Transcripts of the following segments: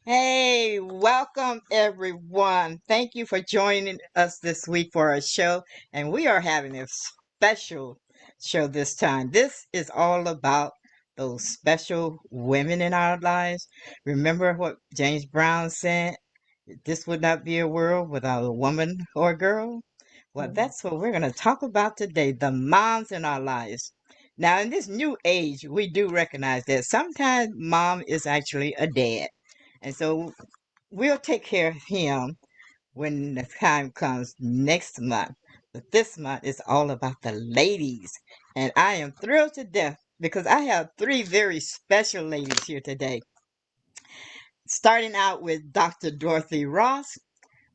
Hey, welcome everyone. Thank you for joining us this week for our show. And we are having a special show this time. This is all about those special women in our lives. Remember what James Brown said? This would not be a world without a woman or a girl. Well, Mm. that's what we're going to talk about today, the moms in our lives. Now, in this new age, we do recognize that sometimes mom is actually a dad. And so we'll take care of him when the time comes next month. But this month is all about the ladies. And I am thrilled to death because I have three very special ladies here today. Starting out with Dr. Dorothy Ross,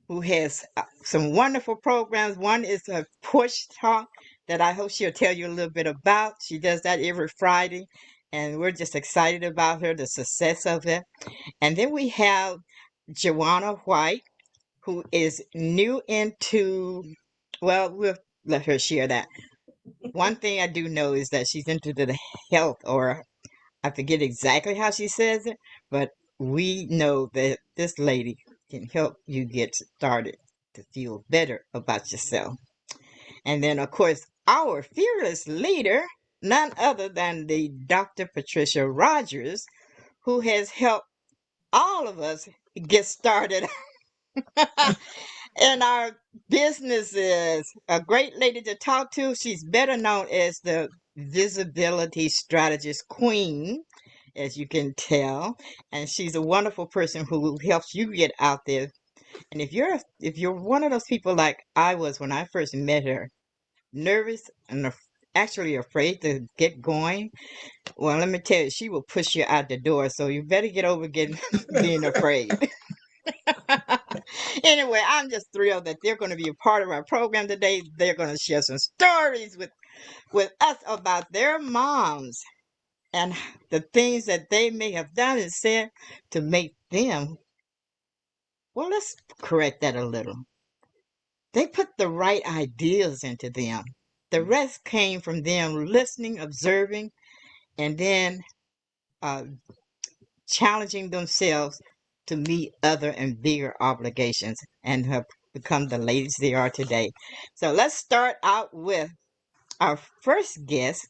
who has some wonderful programs. One is a push talk that I hope she'll tell you a little bit about. She does that every Friday, and we're just excited about her, the success of it. And then we have Joanna White, who is new into, well, we'll let her share that. One thing I do know is that she's into the health, or I forget exactly how she says it, but we know that this lady can help you get started to feel better about yourself. And then, of course, our fearless leader, none other than the Dr. Patricia Rogers, who has helped all of us get started in our businesses. A great lady to talk to. She's better known as the visibility strategist queen, as you can tell, and she's a wonderful person who helps you get out there. And if you're one of those people like I was when I first met her, nervous and actually afraid to get going, well, let me tell you, she will push you out the door. So you better get over getting being afraid. Anyway, I'm just thrilled that they're going to be a part of our program today. They're going to share some stories with us about their moms and the things that they may have done and said to make them, well, let's correct that a little. They put the right ideas into them. The rest came from them listening, observing, and then uh, challenging themselves to meet other and bigger obligations and have become the ladies they are today. So let's start out with our first guest,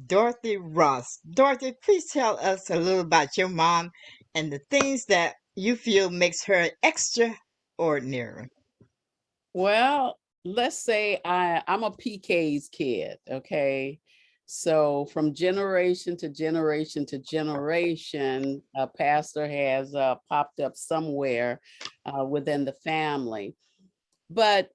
Dorothy Ross. Dorothy, please tell us a little about your mom and the things that you feel makes her extraordinary. Well, let's say I'm a PK's kid, okay? So from generation to generation to generation, a pastor has popped up somewhere within the family. But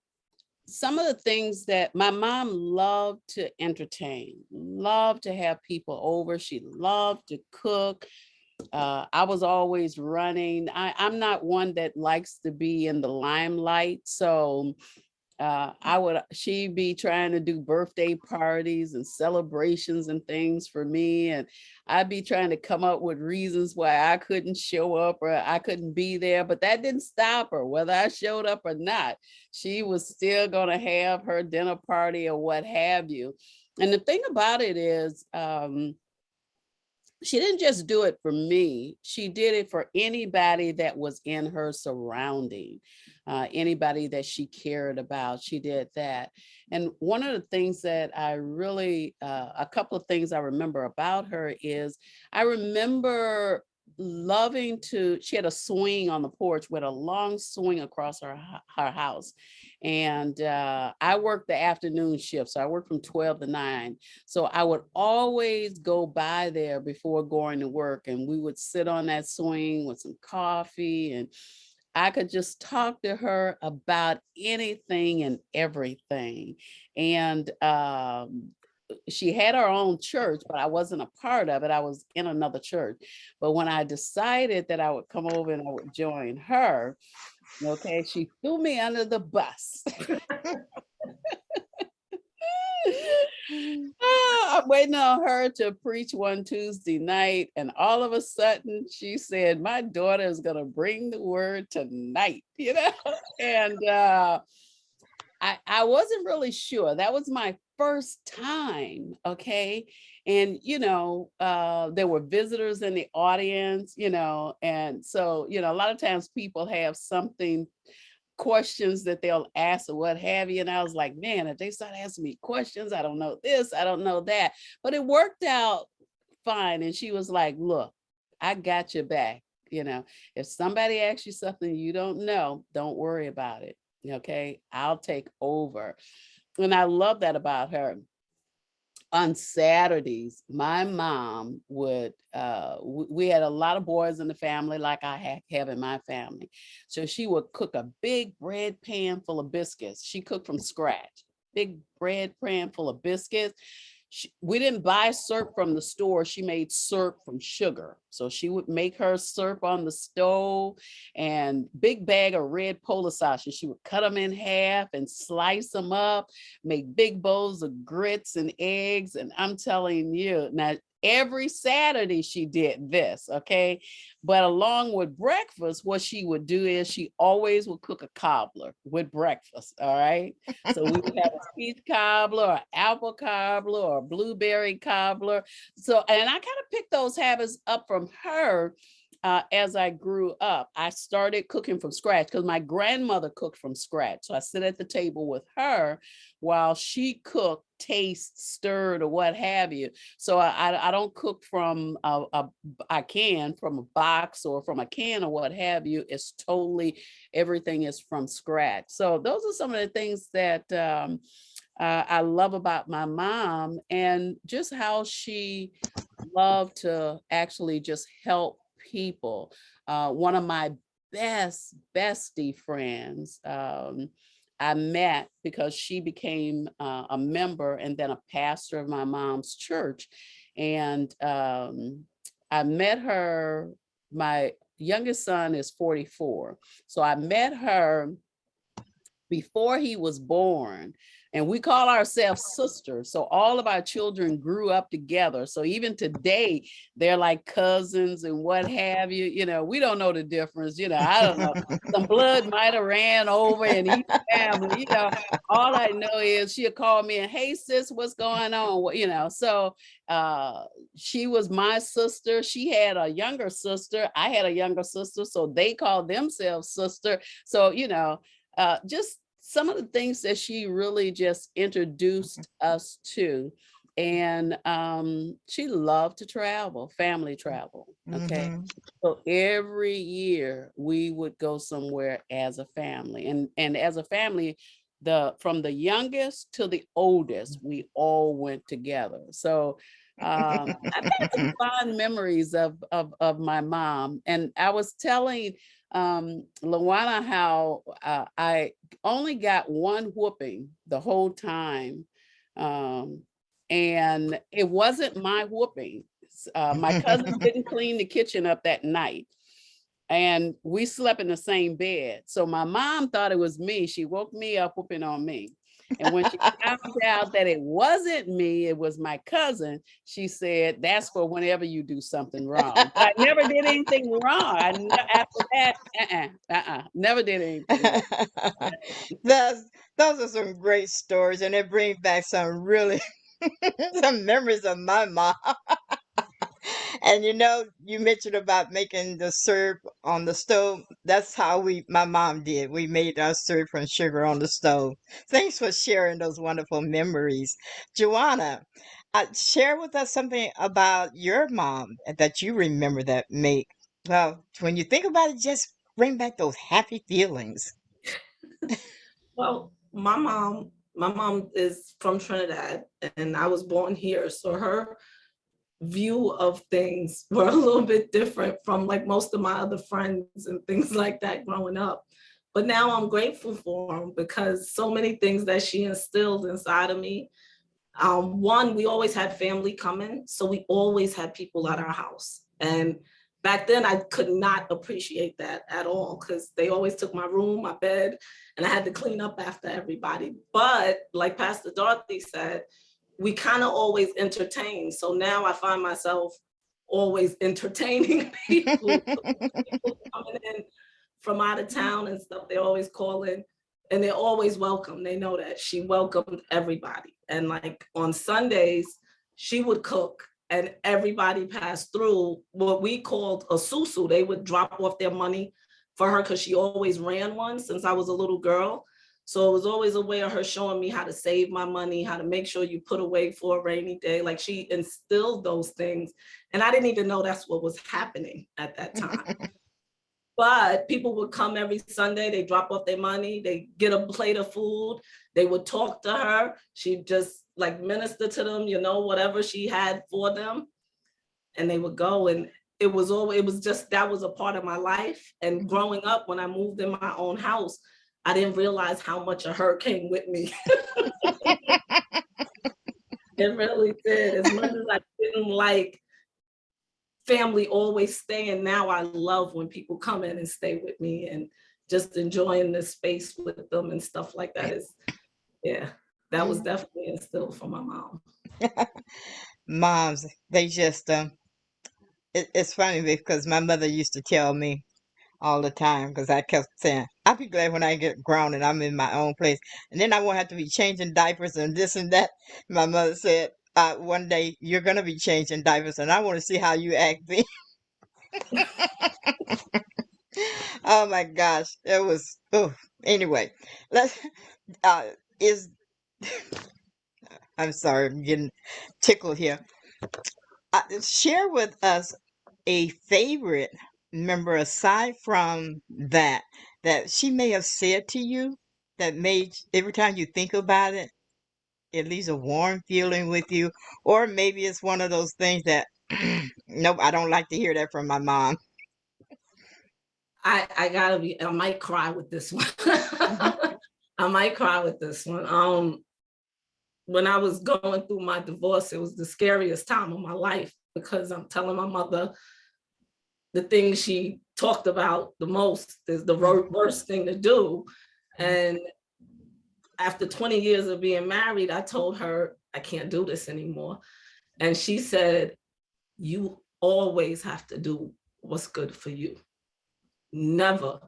some of the things that my mom loved to entertain, loved to have people over. She loved to cook. I was always running. I'm not one that likes to be in the limelight. So she'd be trying to do birthday parties and celebrations and things for me. And I'd be trying to come up with reasons why I couldn't show up or I couldn't be there. But that didn't stop her, whether I showed up or not. She was still going to have her dinner party or what have you. And the thing about it is, she didn't just do it for me. She did it for anybody that was in her surrounding, anybody that she cared about. She did that. And one of the things that a couple of things I remember about her is I remember she had a swing on the porch with a long swing across her house. And I worked the afternoon shift. So I worked from 12 to 9. So I would always go by there before going to work, and we would sit on that swing with some coffee, and I could just talk to her about anything and everything. And she had her own church, but I wasn't a part of it. I was in another church. But when I decided that I would come over and I would join her, okay, she threw me under the bus. I'm waiting on her to preach one Tuesday night, and all of a sudden she said, "My daughter is going to bring the word tonight," and I wasn't really sure. That was my first time, okay? And, there were visitors in the audience, and so, a lot of times people have something, questions that they'll ask or what have you. And I was like, man, if they start asking me questions, I don't know this, I don't know that. But it worked out fine. And she was like, look, I got your back. If somebody asks you something you don't know, don't worry about it. Okay, I'll take over. And I love that about her. On Saturdays, my mom would, we had a lot of boys in the family, like I have in my family. So she would cook a big bread pan full of biscuits. She cooked from scratch, big bread pan full of biscuits. We didn't buy syrup from the store. She made syrup from sugar. So she would make her syrup on the stove, and big bag of red Polar sausages. She would cut them in half and slice them up, make big bowls of grits and eggs. And I'm telling you, now every Saturday she did this, okay? But along with breakfast, what she would do is she always would cook a cobbler with breakfast, all right? So we would have a peach cobbler or apple cobbler or blueberry cobbler. So, and I kind of picked those habits up from her. As I grew up, I started cooking from scratch because my grandmother cooked from scratch. So I sit at the table with her while she cooked, taste, stirred, or what have you. So I don't cook from I can from a box or from a can or what have you. It's totally, everything is from scratch. So those are some of the things that I love about my mom, and just how she loved to actually just help people. One of my bestie friends, I met because she became a member and then a pastor of my mom's church. And I met her, my youngest son is 44. So I met her before he was born, and we call ourselves sisters. So all of our children grew up together. So even today, they're like cousins and what have you. We don't know the difference. I don't know. Some blood might have ran over in each family. All I know is she'll call me and, hey sis, what's going on? So she was my sister. She had a younger sister. I had a younger sister. So they called themselves sister. So, just some of the things that she really just introduced us to. And she loved to travel, family travel. Okay. Mhm. So every year we would go somewhere as a family. And as a family, from the youngest to the oldest, we all went together. So I've had some fond memories of my mom. And I was telling LaWanna how I only got one whooping the whole time. Um, and it wasn't my whooping. My cousin didn't clean the kitchen up that night, and we slept in the same bed. So my mom thought it was me. She woke me up whooping on me. And when she found out that it wasn't me, it was my cousin, she said, that's for whenever you do something wrong. But I never did anything wrong. After that, never did anything wrong. That's those are some great stories, and it brings back some really some memories of my mom. And you mentioned about making the syrup on the stove. That's how my mom did. We made our syrup from sugar on the stove. Thanks for sharing those wonderful memories. Joanna, share with us something about your mom that you remember that make, well, when you think about it, just bring back those happy feelings. Well, my mom is from Trinidad and I was born here. So her view of things were a little bit different from like most of my other friends and things like that growing up. But now I'm grateful for them because so many things that she instilled inside of me. One, we always had family coming, so we always had people at our house. And back then, I could not appreciate that at all because they always took my room, my bed, and I had to clean up after everybody. But like Pastor Dorothy said, we kind of always entertain. So now I find myself always entertaining people. People coming in from out of town and stuff, they always call in. and they're always welcome. They know that she welcomed everybody. And like on Sundays, she would cook and everybody passed through what we called a susu. They would drop off their money for her because she always ran one since I was a little girl. So it was always a way of her showing me how to save my money, how to make sure you put away for a rainy day. Like she instilled those things. And I didn't even know that's what was happening at that time. But people would come every Sunday, they drop off their money, they get a plate of food, they would talk to her. She'd just like minister to them, you know, whatever she had for them. And they would go. And it was just, that was a part of my life. And growing up, when I moved in my own house, I didn't realize how much of her came with me. It really did. As much as I didn't like family always staying, now I love when people come in and stay with me and just enjoying the space with them and stuff like that. Is, yeah, that was definitely instilled from my mom. Moms, they just it's funny because my mother used to tell me all the time because I kept saying, I'll be glad when I get grown and I'm in my own place. And then I won't have to be changing diapers and this and that. My mother said, one day you're going to be changing diapers and I want to see how you act then. Oh my gosh. It was, oh, anyway, let's, uh, is, I'm sorry, I'm getting tickled here. Share with us a favorite member aside from that she may have said to you that made every time you think about it, it leaves a warm feeling with you, or maybe it's one of those things that nope, I don't like to hear that from my mom. I gotta be, I might cry with this one. I might cry with this one. When I was going through my divorce, it was the scariest time of my life because I'm telling my mother the thing she talked about the most is the worst thing to do. And after 20 years of being married, I told her, I can't do this anymore. And she said, you always have to do what's good for you. Never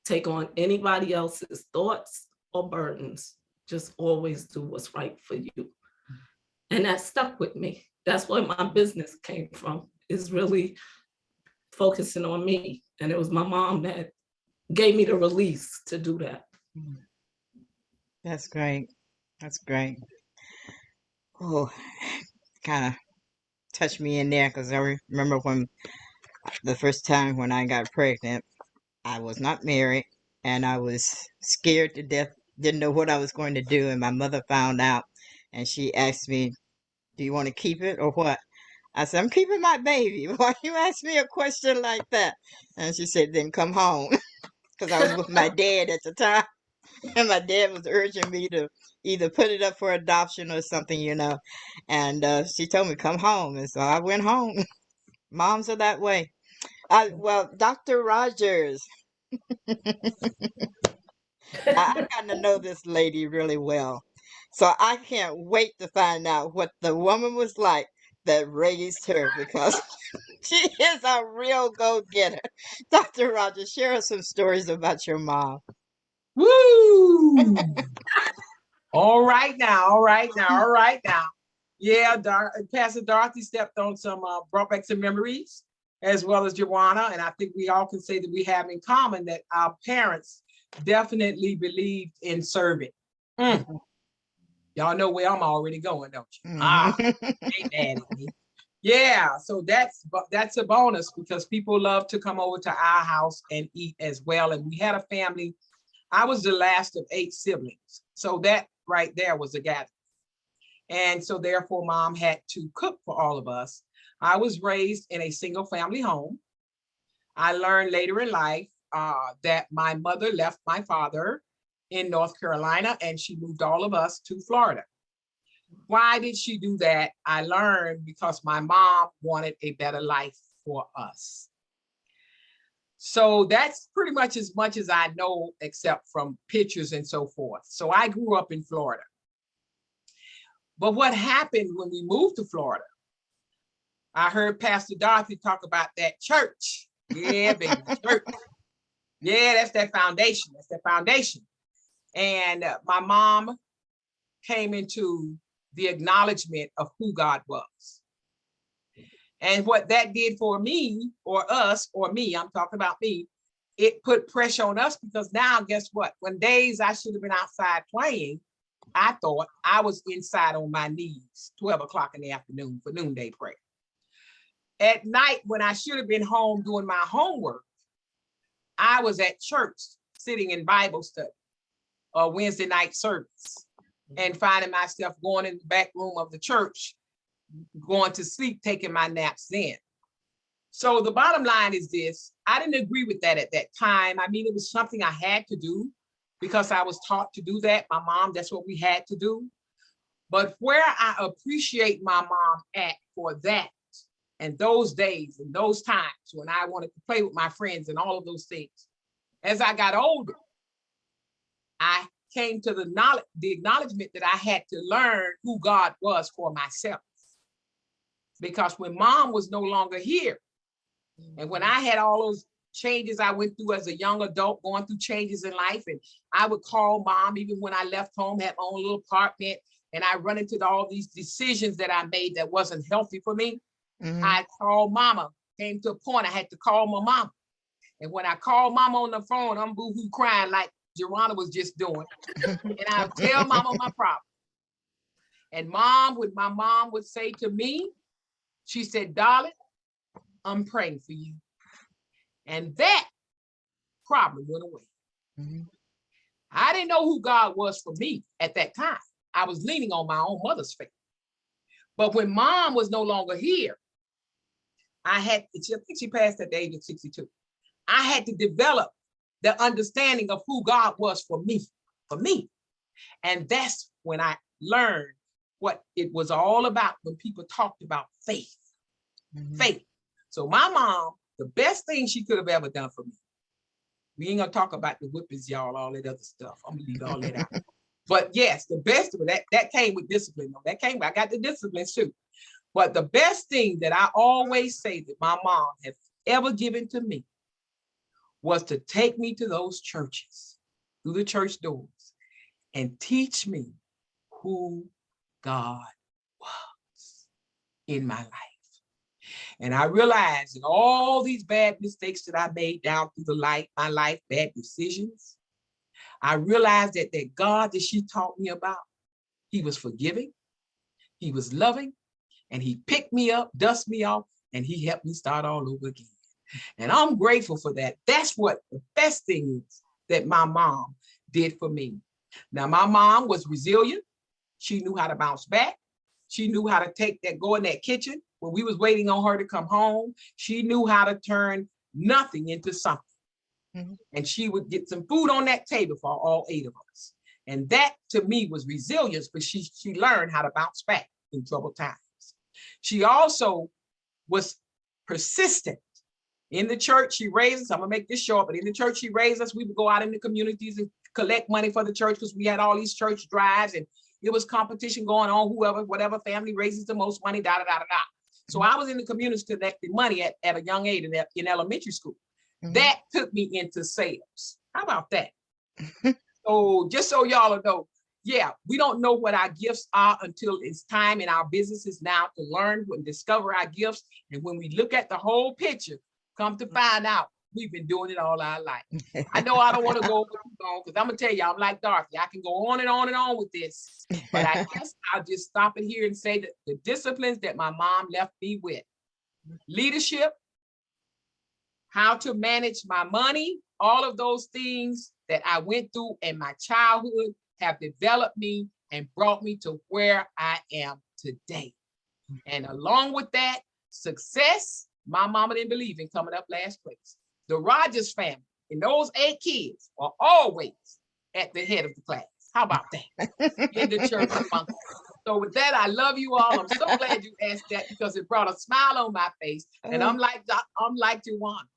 take on anybody else's thoughts or burdens. Just always do what's right for you. And that stuck with me. That's where my business came from, is really focusing on me. And it was my mom that gave me the release to do that. That's great. That's great. Oh, kind of touched me in there because I remember when the first time when I got pregnant, I was not married and I was scared to death, didn't know what I was going to do. And my mother found out and she asked me, do you want to keep it or what? I said, I'm keeping my baby. Why you ask me a question like that? And she said, then come home. Because I was with my dad at the time. And my dad was urging me to either put it up for adoption or something, you know. And she told me, come home. And so I went home. Moms are that way. Well, Dr. Rogers, I've gotten to know this lady really well. So I can't wait to find out what the woman was like that raised her because she is a real go-getter. Dr. Rogers, share us some stories about your mom. Woo! All right now, all right now, all right now. Yeah, Pastor Dorothy stepped on some, brought back some memories, as well as LaWanna. And I think we all can say that we have in common that our parents definitely believed in serving. Y'all know where I'm already going, don't you? Ain't mad at me. Yeah, so that's a bonus because people love to come over to our house and eat as well. And we had a family. I was the last of 8 siblings. So that right there was a gathering. And so therefore mom had to cook for all of us. I was raised in a single family home. I learned later in life that my mother left my father in North Carolina and she moved all of us to Florida. Why did she do that? I learned because my mom wanted a better life for us. So that's pretty much as I know, except from pictures and so forth. So I grew up in Florida. But what happened when we moved to Florida? I heard Pastor Dorothy talk about that church. Yeah, baby, church. Yeah, that's that foundation. That's that foundation. And my mom came into the acknowledgement of who God was. And what that did for me or us or me, I'm talking about me, it put pressure on us because now guess what? When days I should have been outside playing, I thought I was inside on my knees, 12 o'clock in the afternoon for noonday prayer. At night, when I should have been home doing my homework, I was at church sitting in Bible study or Wednesday night service and finding myself going in the back room of the church, going to sleep, taking my naps then. So the bottom line is this, I didn't agree with that at that time. I mean, it was something I had to do because I was taught to do that. My mom, that's what we had to do. But where I appreciate my mom at for that, and those days and those times when I wanted to play with my friends and all of those things, as I got older, I came to the acknowledgement that I had to learn who God was for myself. Because when mom was no longer here, and when I had all those changes I went through as a young adult, going through changes in life, and I would call mom, even when I left home, had my own little apartment, and I run into all these decisions that I made that wasn't healthy for me. I called mama, came to a point I had to call my mama. And when I called mama on the phone, I'm boohoo crying like Joanna was just doing. And I would tell mama my problem. And when my mom would say to me, she said, darling, I'm praying for you. And that problem went away. I didn't know who God was for me at that time. I was leaning on my own mother's faith. But when mom was no longer here, I think she passed at the age of 62. I had to develop the understanding of who God was for me. And that's when I learned what it was all about when people talked about faith. Faith. So my mom, the best thing she could have ever done for me, we ain't gonna talk about the whippings, y'all, all that other stuff. I'm gonna leave all that out. But yes, the best of it, that came with discipline. I got the discipline too. But the best thing that I always say that my mom has ever given to me was to take me to those churches, through the church doors, and teach me who God was in my life. And I realized that all these bad mistakes that I made down through my life, bad decisions, I realized that God that she taught me about, he was forgiving, he was loving, and he picked me up, dust me off, and he helped me start all over again. And I'm grateful for that. That's what the best thing is that my mom did for me. Now, my mom was resilient. She knew how to bounce back. She knew how to go in that kitchen when we was waiting on her to come home. She knew how to turn nothing into something. And she would get some food on that table for all 8 of us. And that to me was resilience, but she learned how to bounce back in troubled times. She also was persistent. In the church, she raised us. I'm gonna make this short, but in the church, she raised us. We would go out in the communities and collect money for the church because we had all these church drives and it was competition going on, whatever family raises the most money, da, da, da, da, da. So I was in the community collecting money at a young age in elementary school. That took me into sales. How about that? So just so y'all know, yeah, we don't know what our gifts are until it's time in our businesses now to learn and discover our gifts. And when we look at the whole picture, come to find out, we've been doing it all our life. I know I don't want to go on because I'm going to tell you, I'm like Dorothy. I can go on and on and on with this. But I guess I'll just stop it here and say that the disciplines that my mom left me with, leadership, how to manage my money, all of those things that I went through in my childhood have developed me and brought me to where I am today. And along with that, success, my mama didn't believe in coming up last place. The Rogers family and those 8 kids are always at the head of the class. How about that? In the church among us. So with that, I love you all. I'm so glad you asked that because it brought a smile on my face. And I'm like Joanna.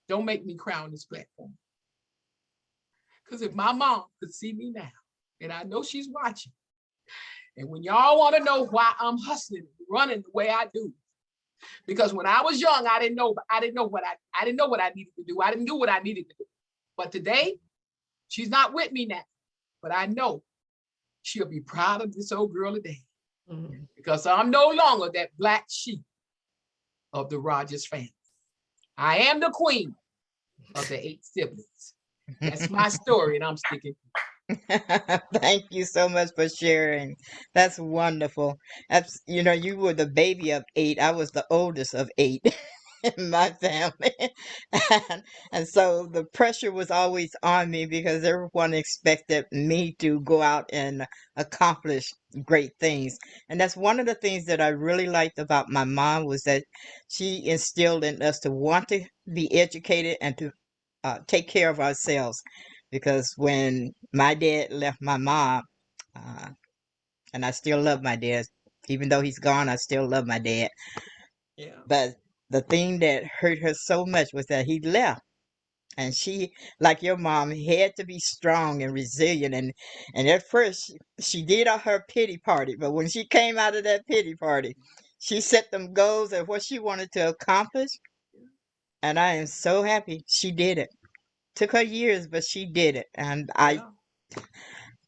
Don't make me cry on this platform. Because if my mom could see me now, and I know she's watching, and when y'all want to know why I'm hustling, running the way I do, because when I was young, I didn't know what I needed to do. I didn't do what I needed to do. But today, she's not with me now. But I know she'll be proud of this old girl today Mhm. because I'm no longer that black sheep of the Rogers family. I am the queen of the 8 siblings. That's my story, and I'm sticking. Thank you so much for sharing. That's wonderful. That's, you were the baby of 8. I was the oldest of 8 in my family. And, and so the pressure was always on me because everyone expected me to go out and accomplish great things. And that's one of the things that I really liked about my mom was that she instilled in us to want to be educated and to take care of ourselves because when my dad left my mom, uh, and I still love my dad, even though he's gone, I still love my dad. Yeah. But the thing that hurt her so much was that he left. And she, like your mom, had to be strong and resilient. And at first, she did her pity party. But when she came out of that pity party, she set them goals of what she wanted to accomplish. And I am so happy she did it. Took her years, but she did it. And Yeah.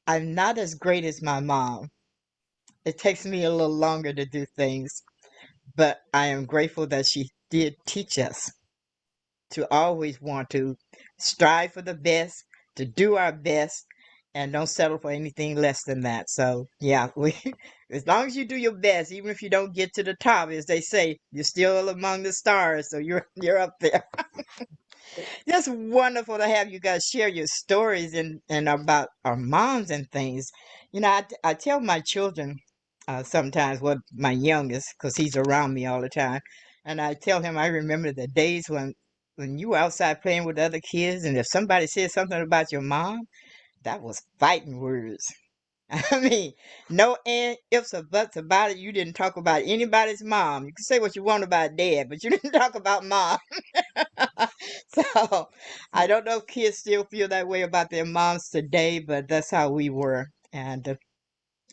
I'm not as great as my mom. It takes me a little longer to do things, but I am grateful that she did teach us to always want to strive for the best, to do our best, and don't settle for anything less than that. So, yeah, we as long as you do your best, even if you don't get to the top, as they say, you're still among the stars, so you're up there. Just wonderful to have you guys share your stories and about our moms and things. I tell my children sometimes, well, my youngest, because he's around me all the time, and I tell him I remember the days when you were outside playing with other kids, and if somebody said something about your mom, that was fighting words. I mean, no ifs or buts about it. You didn't talk about anybody's mom. You can say what you want about dad, but you didn't talk about mom. So I don't know if kids still feel that way about their moms today, but that's how we were. And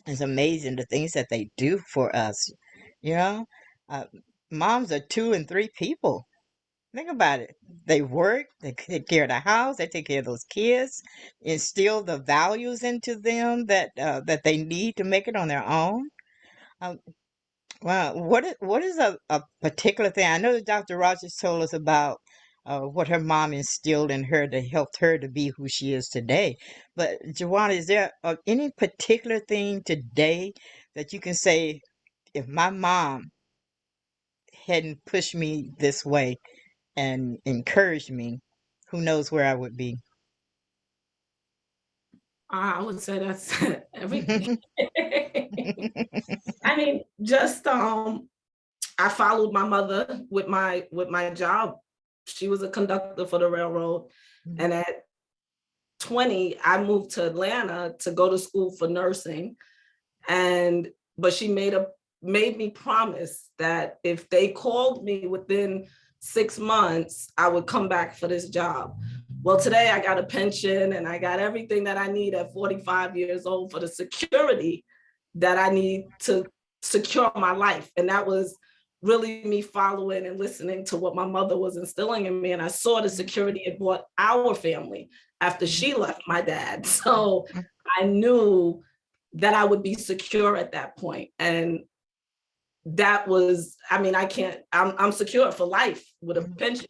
it's amazing the things that they do for us. You know, uh, moms are 2 and 3 people. Think about it. They work, they take care of the house, they take care of those kids, instill the values into them that they need to make it on their own. Um, Wow, what is a particular thing? I know that Dr. Rogers told us about what her mom instilled in her to help her to be who she is today. But Joanna, is there any particular thing today that you can say, if my mom hadn't pushed me this way and encouraged me, who knows where I would be? I would say that's everything. I mean, just I followed my mother with my job. She was a conductor for the railroad, and at 20, I moved to Atlanta to go to school for nursing. And but she made me promise that if they called me within 6 months, I would come back for this job. Well, today I got a pension and I got everything that I need at 45 years old for the security that I need to secure my life. And that was really me following and listening to what my mother was instilling in me. And I saw the security it brought our family after she left my dad. So I knew that I would be secure at that point. And that was, I mean, I'm secure for life with a pension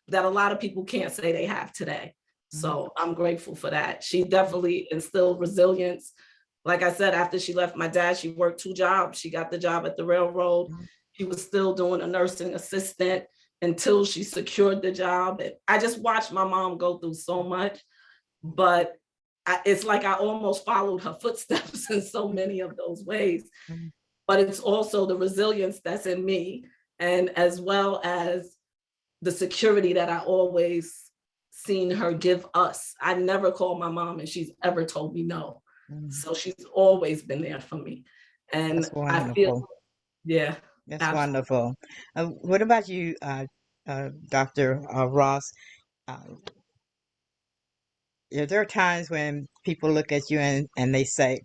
that a lot of people can't say they have today. So I'm grateful for that. She definitely instilled resilience. Like I said, after she left my dad, she worked 2 jobs. She got the job at the railroad. She was still doing a nursing assistant until she secured the job. And I just watched my mom go through so much, but it's like I almost followed her footsteps in so many of those ways. But it's also the resilience that's in me, and as well as the security that I always seen her give us. I never called my mom and she's ever told me no. So she's always been there for me. And That's I feel, wonderful. yeah, That's absolutely. wonderful. What about you, Dr. Ross? Uh, there are times when people look at you and they say,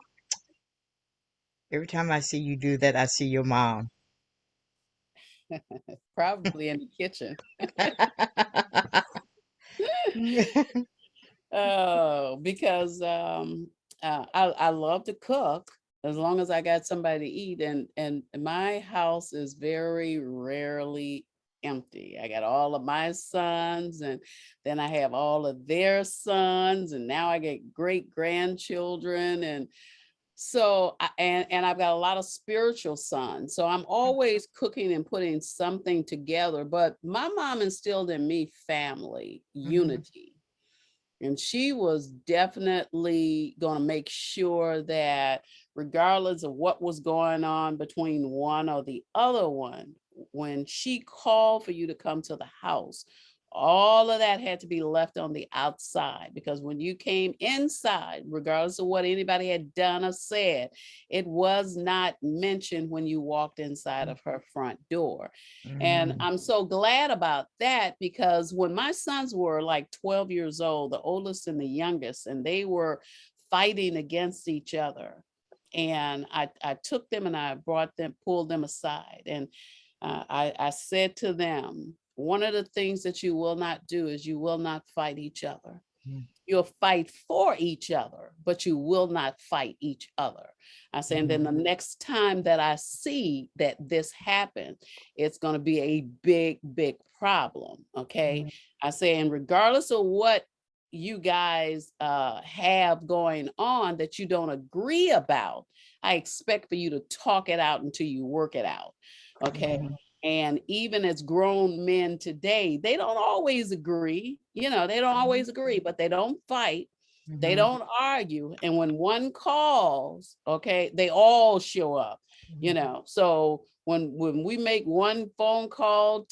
every time I see you do that, I see your mom. Probably in the kitchen. Oh, because I love to cook as long as I got somebody to eat, and my house is very rarely empty. I got all of my sons, and then I have all of their sons, and now I get great grandchildren, and so and I've got a lot of spiritual sons, so I'm always cooking and putting something together. But my mom instilled in me family unity, and she was definitely going to make sure that regardless of what was going on between one or the other one, when she called for you to come to the house, all of that had to be left on the outside, because when you came inside, regardless of what anybody had done or said, it was not mentioned when you walked inside of her front door. And I'm so glad about that, because when my sons were like 12 years old, the oldest and the youngest, and they were fighting against each other, and I took them and I brought them, pulled them aside, and I said to them, one of the things that you will not do is you will not fight each other. You'll fight for each other, but you will not fight each other. I say, and then the next time that I see that this happens, it's going to be a big, big problem. Okay. I say, and regardless of what you guys have going on that you don't agree about, I expect for you to talk it out until you work it out. Okay. And even as grown men today, they don't always agree. They don't always agree, but they don't fight. They don't argue. And when one calls, okay, they all show up, So when we make one phone call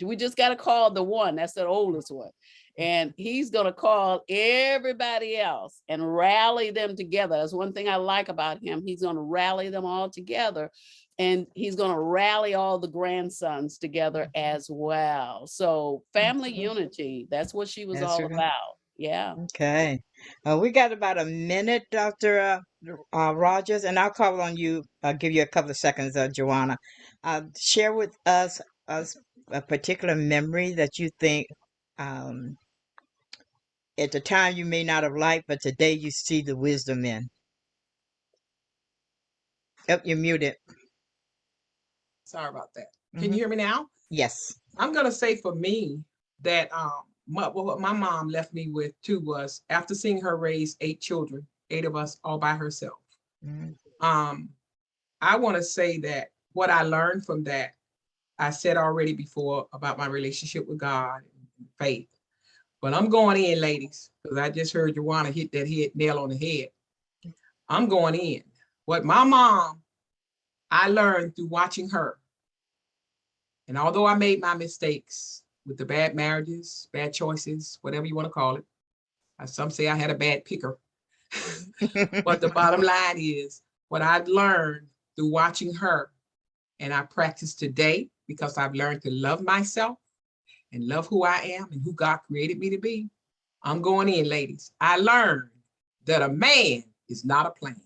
we just got to call the one, that's the oldest one. And he's going to call everybody else and rally them together. That's one thing I like about him. He's going to rally them all together. And he's going to rally all the grandsons together as well. So family unity, that's what she was That's all right. about. Yeah. Okay. We got about a minute, Dr. Rogers, and I'll call on you. I'll give you a couple of seconds, Joanna. Share with us a particular memory that you think um, at the time you may not have liked, but today you see the wisdom in. Oh, you're muted. Sorry about that. Can you hear me now? Yes. I'm gonna say for me that what my mom left me with too was, after seeing her raise 8 children, 8 of us all by herself. Um, I want to say that what I learned from that, I said already before about my relationship with God and faith. But I'm going in, ladies, because I just heard Joanna hit that head nail on the head. I'm going in. What my mom, I learned through watching her. And although I made my mistakes with the bad marriages, bad choices, whatever you want to call it, some say I had a bad picker. But the bottom line is what I've learned through watching her, and I practice today because I've learned to love myself and love who I am and who God created me to be. I'm going in, ladies. I learned that a man is not a plan.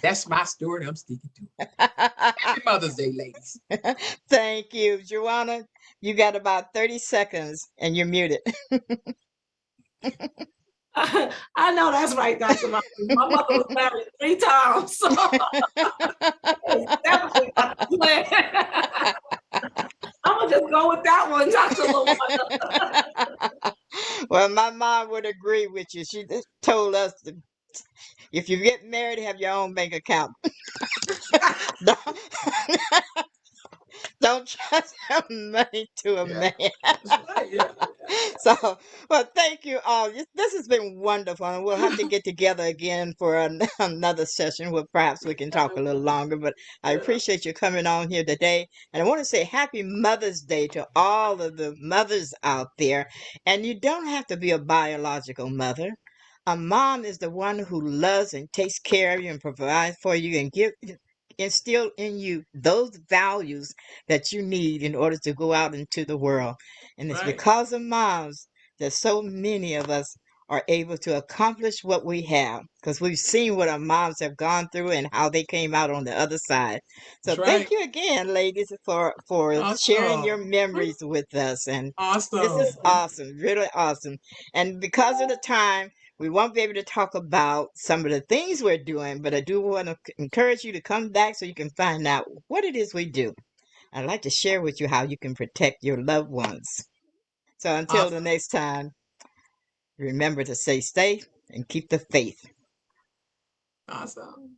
That's my story. I'm sticking to it. Happy Mother's Day, ladies. Thank you, Joanna. You got about 30 seconds, and you're muted. I know that's right, Dr. Martin. My mother was married 3 times, so it's definitely not the plan. I'm gonna just go with that one, Dr. LaWanna. Well, my mom would agree with you. She just told us if you get married, have your own bank account. don't, don't trust your money to a man. That's right. Yeah. So, well, thank you all. This has been wonderful, and we'll have to get together again for another session where perhaps we can talk a little longer. But I appreciate you coming on here today, and I want to say Happy Mother's Day to all of the mothers out there. And you don't have to be a biological mother. A mom is the one who loves and takes care of you and provides for you and instill in you those values that you need in order to go out into the world. And it's Right. because of moms that so many of us are able to accomplish what we have, because we've seen what our moms have gone through and how they came out on the other side. So That's thank right. you again, ladies, for sharing your Awesome. memories with us. And this Awesome. is awesome, really awesome. And because of the time, We won't be able to talk about some of the things we're doing, but I do want to encourage you to come back so you can find out what it is we do. I'd like to share with you how you can protect your loved ones. So until the Awesome. next time, remember to stay safe and keep the faith. Awesome.